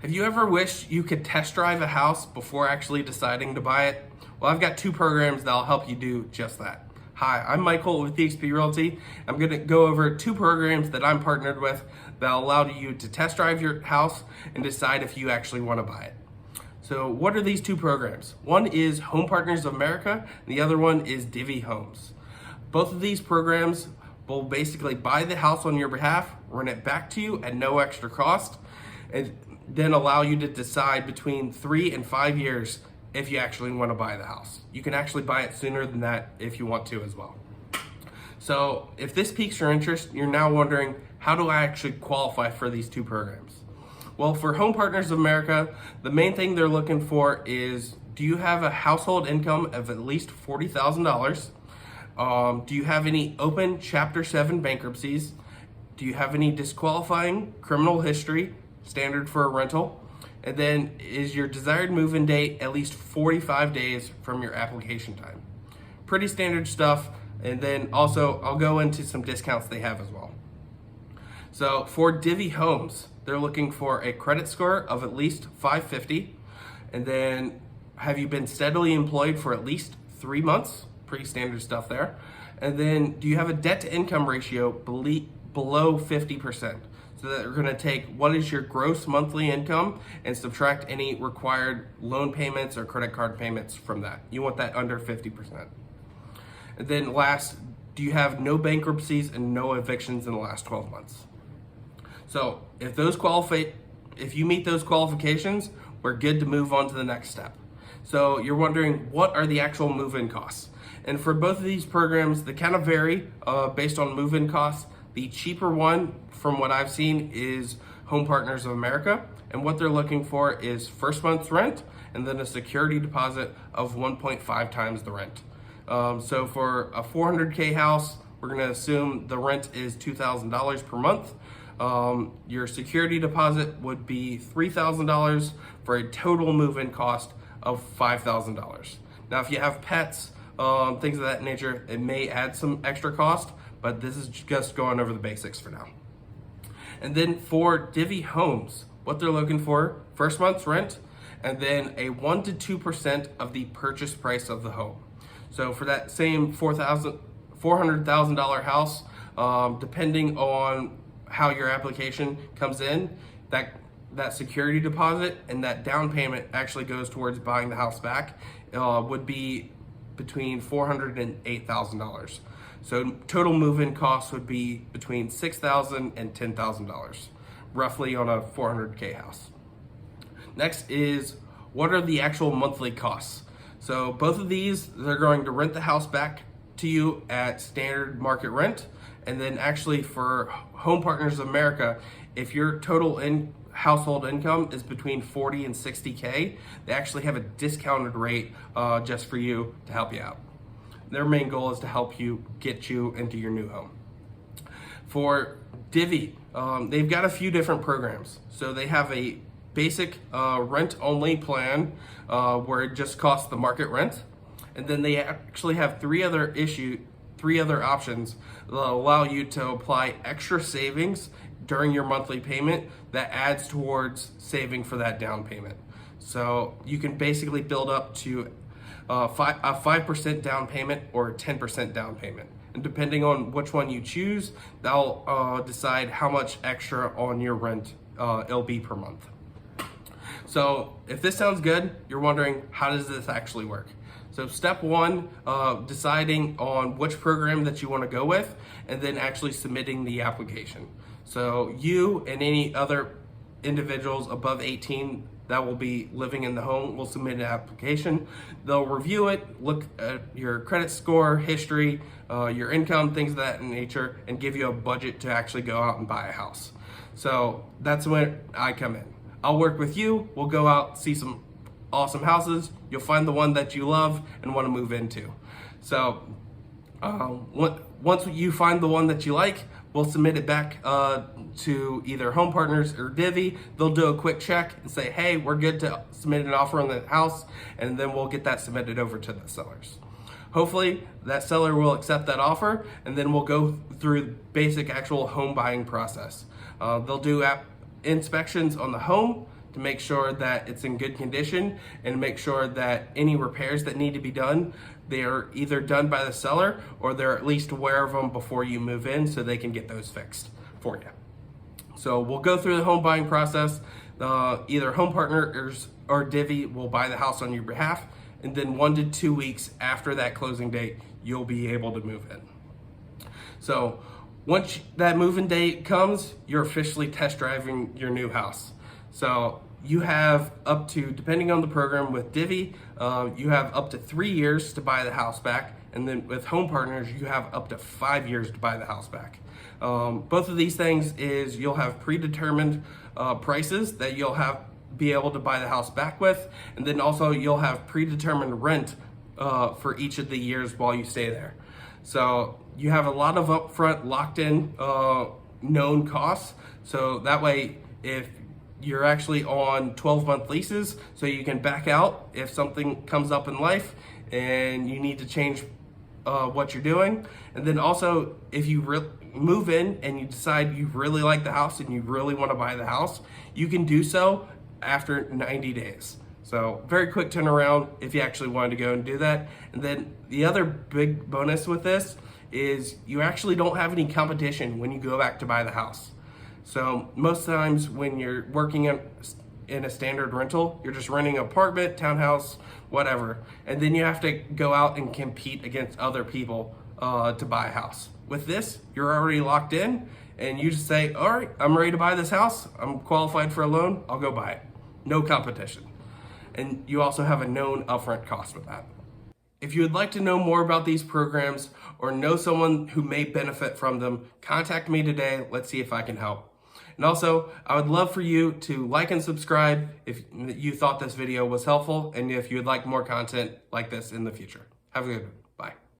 Have you ever wished you could test drive a house before actually deciding to buy it? Well, I've got two programs that'll help you do just that. Hi, I'm Mike Holt with eXp Realty. I'm going to go over two programs that I'm partnered with that'll allow you to test drive your house and decide if you actually want to buy it. So what are these two programs? One is Home Partners of America, and the other one is Divvy Homes. Both of these programs will basically buy the house on your behalf, rent it back to you at no extra cost, and then allow you to decide between 3 and 5 years if you actually want to buy the house. You can actually buy it sooner than that if you want to as well. So if this piques your interest, you're now wondering, how do I actually qualify for these two programs? Well, for Home Partners of America, the main thing they're looking for is, do you have a household income of at least $40,000? Do you have any open Chapter 7 bankruptcies? Do you have any disqualifying criminal history, standard for a rental? And then, is your desired move-in date at least 45 days from your application time? Pretty standard stuff. And then also, I'll go into some discounts they have as well. So for Divvy Homes, they're looking for a credit score of at least 550. And then, have you been steadily employed for at least 3 months? Pretty standard stuff there. And then, do you have a debt to income ratio below 50%? So that we're going to take what is your gross monthly income and subtract any required loan payments or credit card payments from that. You want that under 50%. And then last, do you have no bankruptcies and no evictions in the last 12 months? So if you meet those qualifications, we're good to move on to the next step. So you're wondering, what are the actual move-in costs? And for both of these programs, they kind of vary based on move-in costs. The cheaper one, from what I've seen, is Home Partners of America. And what they're looking for is first month's rent and then a security deposit of 1.5 times the rent. So for a $400K house, we're going to assume the rent is $2,000 per month. Your security deposit would be $3,000 for a total move-in cost of $5,000. Now, if you have pets, things of that nature, it may add some extra cost, but this is just going over the basics for now. And then for Divvy Homes, what they're looking for, first month's rent, and then a 1 to 2% of the purchase price of the home. So for that same $400,000 house, depending on how your application comes in, that security deposit and that down payment actually goes towards buying the house back, would be between $400,000 and $8,000. So total move-in costs would be between $6,000 and $10,000, roughly on a $400K house. Next is, what are the actual monthly costs? So both of these, they're going to rent the house back to you at standard market rent. And then actually for Home Partners of America, if your total household income is between 40 and 60K, they actually have a discounted rate just for you to help you out. Their main goal is to help you get you into your new home. For Divvy, they've got a few different programs. So they have a basic rent-only plan where it just costs the market rent. And then they actually have three other options that allow you to apply extra savings during your monthly payment that adds towards saving for that down payment. So you can basically build up to a 5% down payment or a 10% down payment. And depending on which one you choose, that'll decide how much extra on your rent it'll be per month. So if this sounds good, you're wondering, how does this actually work? So step one, deciding on which program that you want to go with, and then actually submitting the application. So you and any other individuals above 18 that will be living in the home will submit an application. They'll review it, look at your credit score, history, your income, things of that nature, and give you a budget to actually go out and buy a house. So that's when I come in. I'll work with you. We'll go out, see some awesome houses. You'll find the one that you love and want to move into. So once you find the one that you like, we'll submit it back to either Home Partners or Divvy. They'll do a quick check and say, hey, we're good to submit an offer on the house, and then we'll get that submitted over to the sellers. Hopefully that seller will accept that offer, and then we'll go through the basic actual home buying process. They'll do inspections on the home to make sure that it's in good condition and make sure that any repairs that need to be done, they're either done by the seller or they're at least aware of them before you move in so they can get those fixed for you. So we'll go through the home buying process. Either Home Partners or Divvy will buy the house on your behalf, and then 1 to 2 weeks after that closing date, you'll be able to move in. So once that move-in date comes, you're officially test driving your new house. So you have up to, depending on the program with Divvy, you have up to 3 years to buy the house back. And then with Home Partners, you have up to 5 years to buy the house back. Both of these things is you'll have predetermined prices that you'll be able to buy the house back with. And then also you'll have predetermined rent for each of the years while you stay there. So you have a lot of upfront locked in known costs. So that way, if you're actually on 12-month leases, so you can back out if something comes up in life and you need to change what you're doing. And then also, if you move in and you decide you really like the house and you really want to buy the house, you can do so after 90 days. So very quick turnaround if you actually wanted to go and do that. And then the other big bonus with this is you actually don't have any competition when you go back to buy the house. So most times when you're working in a standard rental, you're just renting an apartment, townhouse, whatever. And then you have to go out and compete against other people to buy a house. With this, you're already locked in and you just say, all right, I'm ready to buy this house. I'm qualified for a loan. I'll go buy it. No competition. And you also have a known upfront cost with that. If you would like to know more about these programs or know someone who may benefit from them, contact me today. Let's see if I can help. And also, I would love for you to like and subscribe if you thought this video was helpful and if you would like more content like this in the future. Have a good one.